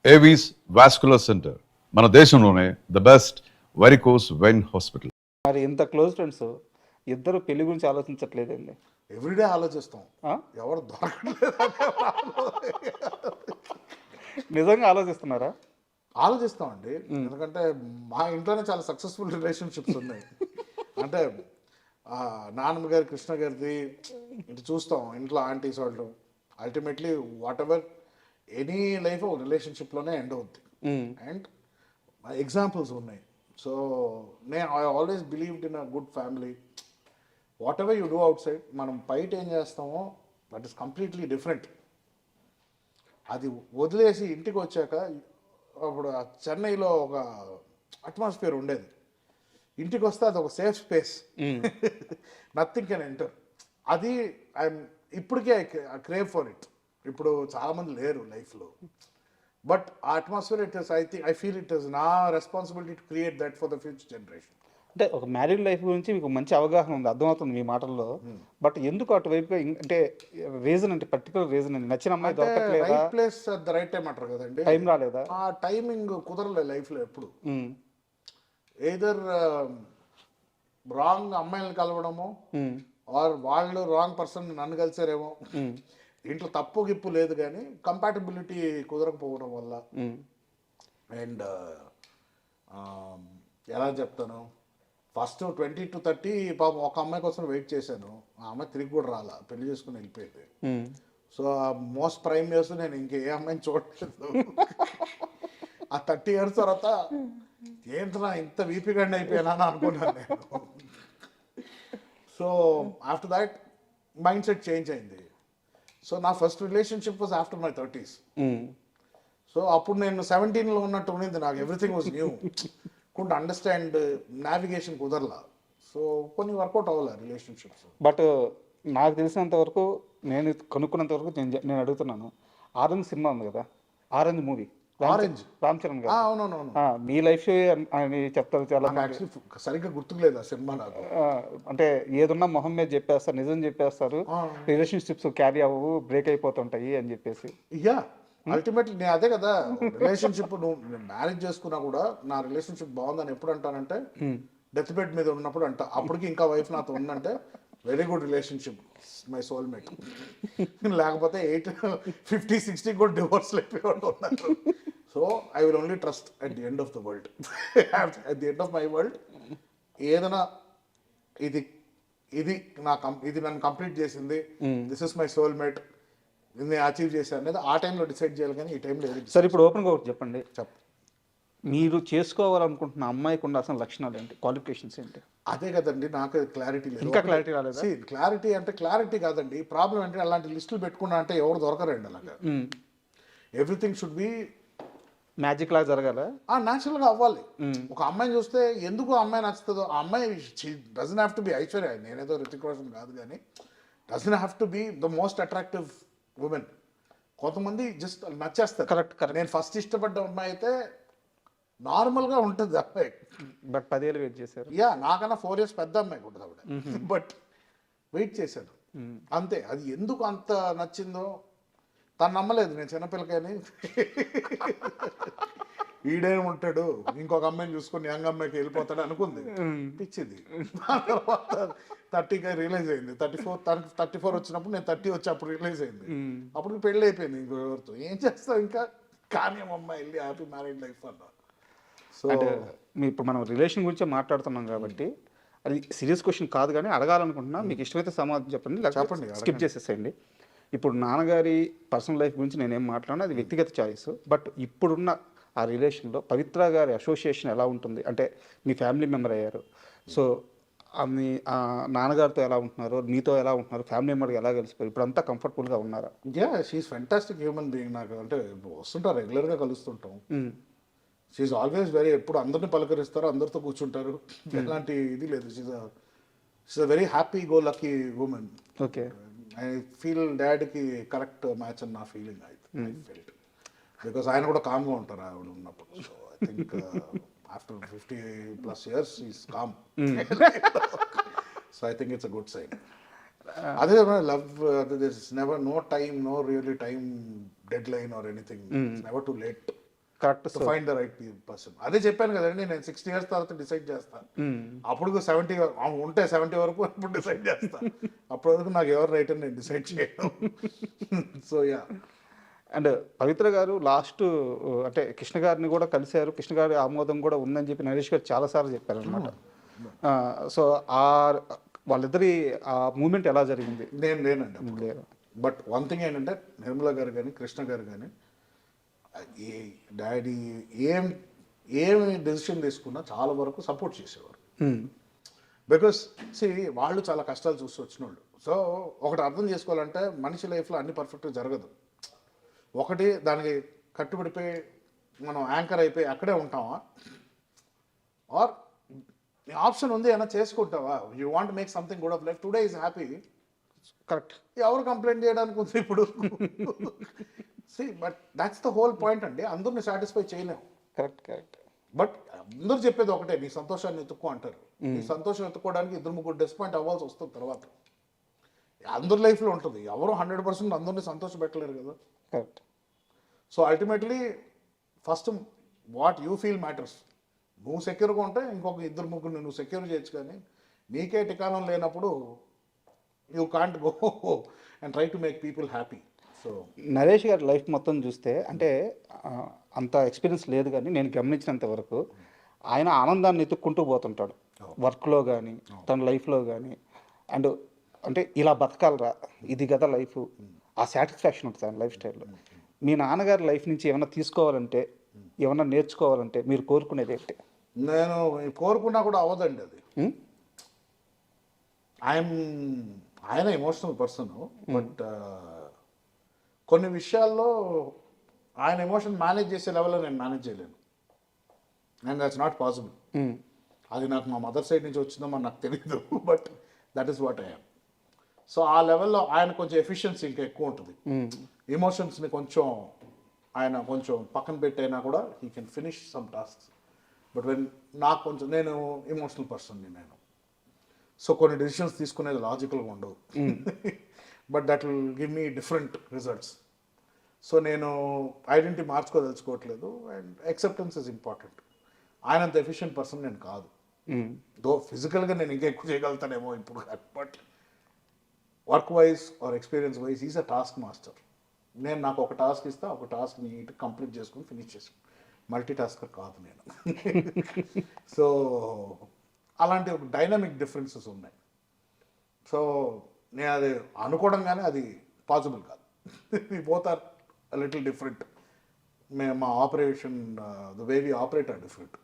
Avis vascular centre మన దేశంలోనే the best varicose vein hospital. మరి ఇంత క్లోజ్ ఫ్రెండ్స్ ఇద్దరు పెళ్లి గురించి ఆలోచించట్లేదండి. ఎవ్రీడే ఆలోచిస్తాం, ఆ? ఎవరు దొరకట్లేదు. నిజంగా ఆలోచిస్తున్నారా? ఆలోచిస్తామండి, ఎందుకంటే మా ఇంట్లోనే చాలా సక్సెస్ఫుల్ రిలేషన్షిప్స్ ఉన్నాయి. అంటే నాన్నమ్మ గారి, కృష్ణ గారిది ఇటు చూస్తాం, ఇంట్లో ఆంటీస్ వాళ్ళు. Ultimately what ever any life ఒక రిలేషన్షిప్లోనే ఎండ్ అవుద్ది. అండ్ ఎగ్జాంపుల్స్ ఉన్నాయి. So I always believed in a good family. What ever you do out side, మనం బయట ఏం చేస్తామో దట్ ఈస్ కంప్లీట్లీ డిఫరెంట్. అది వదిలేసి ఇంటికి వచ్చాక, అప్పుడు చెన్నైలో ఒక అట్మాస్ఫియర్ ఉండేది, ఇంటికి వస్తే అది ఒక safe space, nothing can enter. అది ఇప్పటికే ఐ క్రేవ్ ఫర్ ఇట్. ఇప్పుడు చాలామంది లేరు లైఫ్లో, బట్ ఆ atmosphere it is, I feel it is నా responsibility to create that for the future generation. అంటే ఒక మ్యారీడ్ లైఫ్ గురించి మీకు మంచి అవగాహన ఉంది, అర్థమవుతుంది మీ మాటల్లో. బట్ ఎందుకు అటువైపుగా అంటే రీజన్, అంటే పర్టికులర్ రీజన్ అండి, నచ్చిన అమ్మాయి దొరకట్లేదా? Right place at the right time అంటారు కదండి. టైం రాలేదా? ఆ టైమింగ్ కుదరలే లైఫ్లో ఎప్పుడు. ఎయిదర్ రాంగ్ అమ్మాయిలను కలవడము, ఆర్ వాళ్ళు రాంగ్ పర్సన్ నన్ను కలిసారేమో. ఇంట్లో తప్పు గిప్పు లేదు, కానీ కంపాటబిలిటీ కుదరకపోవడం వల్ల. అండ్ ఎలా చెప్తాను, ఫస్ట్ 20 to 30 పాపం ఒక అమ్మాయి కోసం వెయిట్ చేశాను. ఆ అమ్మాయి తిరిగి కూడా రాలా, పెళ్లి చేసుకుని వెళ్ళిపోయింది. సో ఆ మోస్ట్ ప్రైమ్ ఇయర్స్ నేను ఇంకే అమ్మాయిని చూడలేదు. ఆ 30 years తర్వాత ఏంటన్నా ఇంత వీపీగండి అయిపోయానా అని అనుకున్నాను నేను. So after that mind set change అయింది. సో నా first relationship was after my 30s. So అప్పుడు నేను 17లో ఉన్నట్టు ఉన్నది, నాకు everything was new. Couldn't understand, navigation కుదరలా. సో కొన్ని వర్కౌట్ అవ్వాలి రిలేషన్షిప్స్. బట్ నాకు తెలిసినంత వరకు, నేను కనుక్కున్నంత వరకు నేను అడుగుతున్నాను, ఆరెంజ్ సినిమా ఉంది కదా, orange movie, orange Ram Charan గారు. అవునవునవును, మీ లైఫ్ అని చెప్తారు చాలా. యాక్చువల్లీ సరిగ్గా గుర్తుకులేదు ఆ సినిమా నాకు. అంటే ఏదున్నా మొహం మీద చెప్పేస్తారు, నిజం చెప్పేస్తారు, రిలేషన్షిప్స్ క్యారీ అవ్వవు, బ్రేక్ అయిపోతుంటాయి అని చెప్పేసి. యా, అల్టిమేట్లీ నేను అదే కదా, రిలేషన్షిప్ నేను మ్యారేజ్ చేసుకున్నా కూడా నా రిలేషన్షిప్ బాగుందని ఎప్పుడు అంటానంటే, డెత్ బెడ్ మీద ఉన్నప్పుడు అంట. అప్పటికి ఇంకా వైఫ్ నాతో ఉందంటే very good relationship, my soulmate. లేకపోతే 50-60 కూడా డివోర్స్ అయిపోయి ఉన్నారు. So I will only trust at the end of the world. At the end of my world ఏదైనా ఇది నన్ను కంప్లీట్ చేసింది, దిస్ ఇస్ మై సోల్మేట్, నేను అచీవ్ చేశాను అనేది ఆ టైంలో డిసైడ్ చేయాలి, కానీ ఈ టైంలో ఏది. సరే, ఇప్పుడు ఓపెన్గా ఒకటి చెప్పండి. మీరు చేసుకోవాలనుకుంటున్న అమ్మాయికి ఉండాల్సిన లక్షణాలు ఏంటి, క్వాలిఫికేషన్స్ ఏంటి? అదే కదండి, నాకు క్లారిటీ లేదు. ఇంకా క్లారిటీ రాలేదా? క్లారిటీ అంటే క్లారిటీ కాదండి, ప్రాబ్లం అంటే అలాంటి లిస్టులు పెట్టుకున్నా అంటే ఎవరు దొరకరండి అలాగా. ఎవ్రీథింగ్ షుడ్ బి మ్యాజిక్ లా జరగాల, న్యాచురల్గా అవ్వాలి. ఒక అమ్మాయిని చూస్తే ఎందుకు అమ్మాయి నచ్చుతుందో, ఆ అమ్మాయి doesn't have to be Aishwarya, నేనేదో రితిక్ రోషన్ కాదు, కానీ doesn't have to be the most attractive women. కొంతమంది జస్ట్ నచ్చేస్తారు. కరెక్ట్. నేను ఫస్ట్ ఇష్టపడ్డ అమ్మాయి అయితే నార్మల్గా ఉంటుంది అమ్మాయి, బట్ 10 ఏళ్ళు వెయిట్ చేశారు. యా, నాకన్నా 4 years పెద్ద అమ్మాయి ఉంటుంది ఆవిడ, బట్ వెయిట్ చేశాను అంతే. అది ఎందుకు అంత నచ్చిందో తను నమ్మలేదు, నేను చిన్నపిల్లకని ఈడే ఉంటాడు ఇంకొక అమ్మాయిని చూసుకొని యంగ్ అమ్మాయికి వెళ్ళిపోతాడు అనుకుంది, పిచ్చింది. తర్వాత 30కి రియలైజ్ అయింది. 34 వచ్చినప్పుడు నేను 30 వచ్చి అప్పుడు రియలైజ్ అయింది. అప్పుడు పెళ్ళి అయిపోయింది ఇంకొకరితో. ఏం చేస్తావు ఇంకా, కానీ అమ్మాయి వెళ్ళి హ్యాపీ మ్యారీడ్ లైఫ్ అన్నా. సో అంటే ఇప్పుడు మనం రిలేషన్ గురించే మాట్లాడుతున్నాం కాబట్టి అది సీరియస్ క్వశ్చన్ కాదు, కానీ అడగాలనుకుంటున్నా. మీకు ఇష్టమైతే సమాధానం చెప్పండి, చెప్పండి, స్కిప్ చేసేసేయండి. ఇప్పుడు నాన్నగారి పర్సనల్ లైఫ్ గురించి నేనేం మాట్లాడినా అది వ్యక్తిగత చాయిస్. బట్ ఇప్పుడున్న ఆ రిలేషన్లో పవిత్ర గారి అసోసియేషన్ ఎలా ఉంటుంది, అంటే మీ ఫ్యామిలీ మెంబర్ అయ్యారు, సో మీ నాన్నగారితో ఎలా ఉంటున్నారు, మీతో ఎలా ఉంటున్నారు, ఫ్యామిలీ మెంబర్కి ఎలా కలిసిపోయారు, ఇప్పుడు అంతా కంఫర్టబుల్గా ఉన్నారా? Yeah, she's fantastic human being. నాకు అంటే వస్తుంటారు, రెగ్యులర్గా కలుస్తుంటాం. షీఈస్ ఆల్వేస్ వెరీ, ఎప్పుడు అందరిని పలకరిస్తారు, అందరితో కూర్చుంటారు, ఎలాంటి ఇది లేదు. She is a very happy go lucky woman. Okay, I feel డాడ్కి కరెక్ట్ మ్యాచ్ అని నా ఫీలింగ్. ఐ ఫీల్డ్ బికాస్ ఆయన కూడా కామ్గా ఉంటారు ఆవిడ ఉన్నప్పుడు. So I think after 50+ years is calm. So I think it's a good sign. అదే love, this never, no time, no really time deadline or anything, never too late. Correct to find the right person. అదే చెప్పాను కదండి, నేను 60 years తర్వాత decide చేస్తాను. అప్పుడు 70 ఉంటే 70 వరకు ఇప్పుడు డిసైడ్ చేస్తాను. అప్పటి వరకు నాకు ఎవరు రైట్ అని నేను డిసైడ్ చేయను. So yeah. అండ్ పవిత్ర గారు లాస్ట్ అంటే కృష్ణ గారిని కూడా కలిశారు, కృష్ణ గారి ఆమోదం కూడా ఉందని చెప్పి నరేష్ గారు చాలాసార్లు చెప్పారనమాట. సో ఆ వాళ్ళిద్దరి ఆ మూమెంట్ ఎలా జరిగింది? నేను లేనండి అప్పుడు. లేదు. బట్ వన్ థింగ్ ఏంటంటే నిర్మల గారు కానీ కృష్ణ గారు కానీ ఏ డాడీ ఏమి డెసిషన్ తీసుకున్నా చాలా వరకు సపోర్ట్ చేసేవారు. బికాస్ వాళ్ళు చాలా కష్టాలు చూసి వచ్చిన వాళ్ళు. సో ఒకటి అర్థం చేసుకోవాలంటే మనిషి లైఫ్లో అన్ని పర్ఫెక్ట్గా జరగదు. ఒకటి దానికి కట్టుబడిపోయి మనం యాంకర్ అయిపోయి అక్కడే ఉంటామా, ఆర్ ఆప్షన్ ఉంది ఏమైనా చేసుకుంటావా, you want make something good of life, today is happy. Correct. ఎవరు కంప్లైంట్ చేయడానికి ఉంది ఇప్పుడు? But that's the whole point అండి. అందరిని సాటిస్ఫై చేయలేము. Correct correct. బట్ అందరూ చెప్పేది ఒకటే, నీ సంతోషాన్ని ఎత్తుక్కో అంటారు. నీ సంతోషం ఎత్తుకోవడానికి 2-3 డిసప్పాయింట్ అవ్వాల్సి వస్తుంది తర్వాత. అందరి లైఫ్లో ఉంటుంది. ఎవరు 100% అందరినీ సంతోష పెట్టలేరు కదా. Correct. So ultimately first what you feel matters. నువ్వు సెక్యూర్గా ఉంటే ఇంకొక 2-3 నువ్వు సెక్యూర్ చేయొచ్చు, కానీ నీకే టికాణం లేనప్పుడు you can't go and try to make people happy. So Naresh గారి లైఫ్ మొత్తం చూస్తే అంటే అంత ఎక్స్పీరియన్స్ లేదు, కానీ నేను గమనించినంత వరకు ఆయన ఆనందాన్ని ఎత్తుక్కుంటూ పోతుంటాడు వర్క్లో కానీ తన లైఫ్లో కానీ. అండ్ అంటే ఇలా బతకాలరా, ఇది కదా లైఫ్, ఆ సాటిస్ఫాక్షన్ ఉంటుంది ఆయన లైఫ్ స్టైల్లో. మీ నాన్నగారి లైఫ్ నుంచి ఏమైనా తీసుకోవాలంటే, ఏమైనా నేర్చుకోవాలంటే మీరు కోరుకునేది ఏంటి? నేను కోరుకున్నా కూడా అవ్వదండి అది. ఆయన ఎమోషనల్ పర్సన్, బట్ కొన్ని విషయాల్లో ఆయన ఎమోషన్ మేనేజ్ చేసే లెవెల్లో నేను మేనేజ్ చేయలేను, అండ్ దట్స్ నాట్ పాసిబుల్. అది నాకు మా మదర్ సైడ్ నుంచి వచ్చిందో మరి నాకు తెలియదు, but that is what I'm. So ఆ లెవెల్లో ఆయన కొంచెం ఎఫిషియన్సీ ఇంకా ఎక్కువ ఉంటుంది. ఎమోషన్స్ని కొంచెం ఆయన కొంచెం పక్కన పెట్టైనా కూడా he can finish some tasks. But నాకు కొంచెం నేను ఎమోషనల్ పర్సన్ని నేను. సో కొన్ని డెసిషన్స్ తీసుకునేది లాజికల్గా ఉండవు, but that will give me different results. So నేను ఐడెంటిటీ మార్చుకోదలుచుకోవట్లేదు, అండ్ యాక్సెప్టెన్స్ ఇస్ ఇంపార్టెంట్. ఆయనంత ఎఫిషియెంట్ పర్సన్ నేను కాదు, దో ఫిజికల్గా నేను ఇంకా ఎక్కువ చేయగలుగుతానేమో ఇప్పుడు, but work wise or experience wise is a task master. నాకు ఒక టాస్క్ ఇస్తా, ఒక టాస్క్ నీట్ కంప్లీట్ చేసుకుని ఫినిష్ చేసుకుని, మల్టీ టాస్కర్ కాదు నేను. సో అలాంటి ఒక డైనమిక్ డిఫరెన్సెస్ ఉన్నాయి. సో నేను అది అనుకోవడంగానే అది పాసిబుల్ కాదు. Both are little different. మా operation the way we operate are different.